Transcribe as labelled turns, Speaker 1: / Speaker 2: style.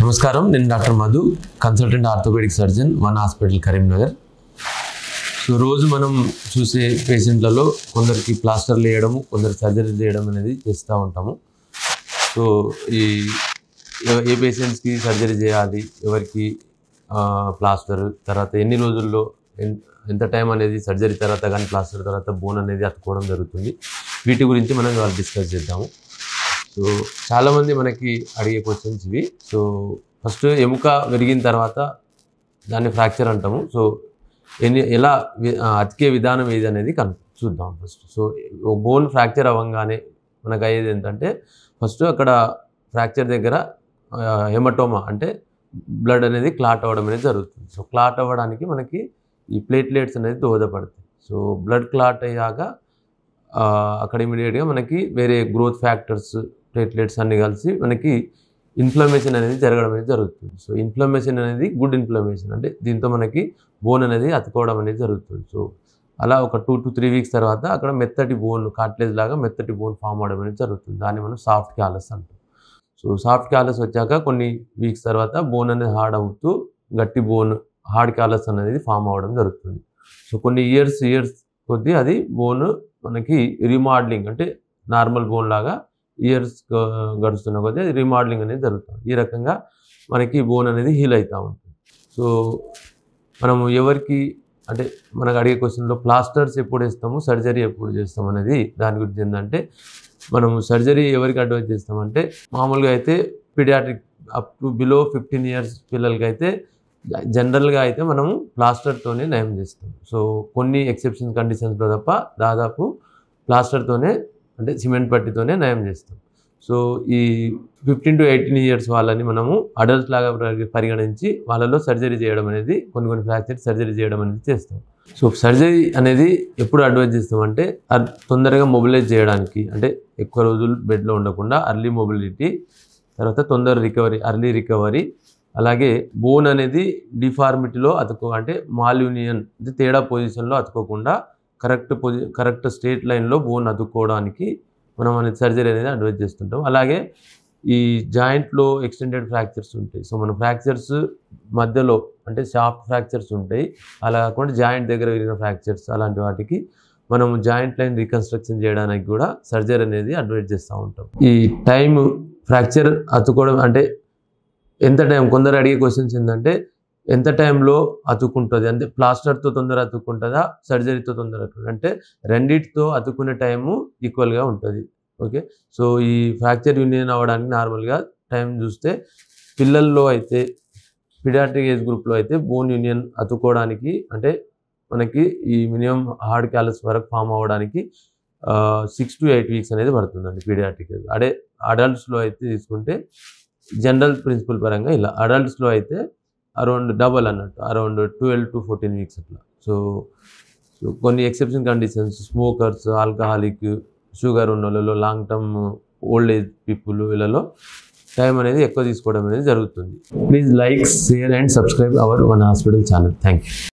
Speaker 1: నమస్కారం, నేను doctor Madhu, consultant orthopaedic surgeon, One Hospital Karimnagar. So రోజు మనం చూసే పేషెంట్లలో కొందరికి ప్లాస్టర్లు వేయడము, కొందరు సర్జరీ చేయడం అనేది చేస్తూ ఉంటాము. సో ఏ పేషెంట్స్కి సర్జరీ చేయాలి, ఎవరికి ప్లాస్టర్ తర్వాత ఎన్ని రోజుల్లో ఎంత టైం అనేది సర్జరీ తర్వాత కానీ ప్లాస్టర్ తర్వాత బోన్ అనేది అతుక్కోవడం జరుగుతుంది, వీటి గురించి మనం వాళ్ళు డిస్కస్ చేద్దాము. సో చాలామంది మనకి అడిగే క్వశ్చన్స్ ఇవి. సో ఫస్ట్ ఎముక విరిగిన తర్వాత దాన్ని ఫ్రాక్చర్ అంటాము. సో ఎలా అతికే విధానం ఏది అనేది చూద్దాం ఫస్ట్. సో బోన్ ఫ్రాక్చర్ అవ్వగానే మనకు అయ్యేది ఏంటంటే ఫస్ట్ అక్కడ ఫ్రాక్చర్ దగ్గర హెమటోమా అంటే బ్లడ్ అనేది క్లాట్ అవ్వడం అనేది జరుగుతుంది. సో క్లాట్ అవ్వడానికి మనకి ఈ ప్లేట్లెట్స్ అనేది దోహదపడతాయి. సో బ్లడ్ క్లాట్ అయ్యాక అక్కడ ఇమీడియట్గా మనకి వేరే గ్రోత్ ఫ్యాక్టర్స్, ప్లేట్లెట్స్ అన్నీ కలిసి మనకి ఇన్ఫ్లమేషన్ అనేది జరగడం అనేది జరుగుతుంది. సో ఇన్ఫ్లమేషన్ అనేది గుడ్ ఇన్ఫ్లమేషన్, అంటే దీంతో మనకి బోన్ అనేది అతుకోవడం అనేది జరుగుతుంది. సో అలా ఒక 2 to 3 వీక్స్ తర్వాత అక్కడ మెత్తటి బోన్, కార్టిలేజ్ లాగా మెత్తటి బోన్ ఫామ్ అవడం అనేది జరుగుతుంది. దాన్ని మనం సాఫ్ట్ క్యాలస్ అంటాం. సో సాఫ్ట్ క్యాలస్ వచ్చాక కొన్ని వీక్స్ తర్వాత బోన్ అనేది హార్డ్ అవుతూ గట్టి బోన్, హార్డ్ క్యాలస్ అనేది ఫామ్ అవ్వడం జరుగుతుంది. సో కొన్ని ఇయర్స్ కొద్దీ అది బోన్ మనకి రీమోడలింగ్, అంటే నార్మల్ బోన్ లాగా ఇయర్స్ గడుస్తున్న కొద్దీ అది రీమోడలింగ్ అనేది జరుగుతుంది. ఈ రకంగా మనకి బోన్ అనేది హీల్ అవుతూ ఉంటుంది. సో మనము ఎవరికి అంటే మనకు అడిగే క్వశ్చన్లో ప్లాస్టర్స్ ఎప్పుడు వేస్తాము, సర్జరీ ఎప్పుడు చేస్తాం అనేది దాని గురించి ఏంటంటే, మనము సర్జరీ ఎవరికి అడ్వైజ్ చేస్తామంటే మామూలుగా అయితే paediatric up to below 15 years పిల్లలకి అయితే జనరల్గా అయితే మనము ప్లాస్టర్తోనే నయం చేస్తాం. సో కొన్ని ఎక్సెప్షన్ కండిషన్స్లో తప్ప దాదాపు ప్లాస్టర్తోనే, అంటే సిమెంట్ పట్టితోనే నయం చేస్తాం. సో ఈ 15 to 18 years వాళ్ళని మనము అడల్ట్ లాగా పరిగణించి వాళ్ళలో సర్జరీ చేయడం అనేది, కొన్ని ఫ్రాక్చర్ సర్జరీ చేయడం అనేది చేస్తాం. సో సర్జరీ అనేది ఎప్పుడు అడ్వైజ్ చేస్తామంటే తొందరగా మొబిలైజ్ చేయడానికి, అంటే ఎక్కువ రోజులు బెడ్లో ఉండకుండా అర్లీ మొబిలిటీ, తర్వాత అర్లీ రికవరీ, అలాగే బోన్ అనేది డిఫార్మిటీలో అంటే మాల్యూనియన్, అంటే తేడా పొజిషన్లో అతుకోకుండా కరెక్ట్ స్ట్రేట్ లైన్లో బోన్ అతుక్కోవడానికి మనం అనేది సర్జరీ అనేది అడ్వైజ్ చేస్తుంటాం. అలాగే ఈ జాయింట్లో ఎక్స్టెండెడ్ ఫ్రాక్చర్స్ ఉంటాయి. సో మన ఫ్రాక్చర్స్ మధ్యలో అంటే షాఫ్ట్ ఫ్రాక్చర్స్ ఉంటాయి, అలా కాకుండా జాయింట్ దగ్గర విరిగిన ఫ్రాక్చర్స్, అలాంటి వాటికి మనము జాయింట్ లైన్ రీకన్స్ట్రక్షన్ చేయడానికి కూడా సర్జరీ అనేది అడ్వైజ్ చేస్తూ ఉంటాం. ఈ టైం ఫ్రాక్చర్ అతుక్కోవడం అంటే ఎంత టైం, కొందరు అడిగే క్వశ్చన్స్ ఏంటంటే ఎంత టైంలో అతుక్కుంటుంది, అంటే ప్లాస్టర్తో తొందర అతుక్కుంటుందా, సర్జరీతో తొందర అతుక్కుంటుందా అంటే రెండింటితో అతుక్కునే టైము ఈక్వల్గా ఉంటుంది. ఓకే. సో ఈ ఫ్రాక్చర్ యూనియన్ అవ్వడానికి నార్మల్గా టైం చూస్తే పిల్లల్లో అయితే, పీడియాట్రిక్ ఏజ్ గ్రూప్లో అయితే బోన్ యూనియన్ అతుక్కోవడానికి అంటే మనకి ఈ మినిమం హార్డ్ క్యాలస్ వరకు ఫామ్ అవ్వడానికి 6 to 8 weeks అనేది పడుతుందండి పీడియాట్రిక్ ఏజ్. అడల్ట్స్లో అయితే తీసుకుంటే జనరల్ ప్రిన్సిపల్ పరంగా ఇలా, అడల్ట్స్లో అయితే అరౌండ్ డబల్ అన్నట్టు, అరౌండ్ 12 to 14 weeks అట్లా. సో కొన్ని exception conditions, smokers, alcoholic, sugar ఉన్న వాళ్ళలో, long term old age people, వీళ్ళలో టైం అనేది ఎక్కువ తీసుకోవడం అనేది జరుగుతుంది. Please like, share and subscribe our one hospital channel. Thank you.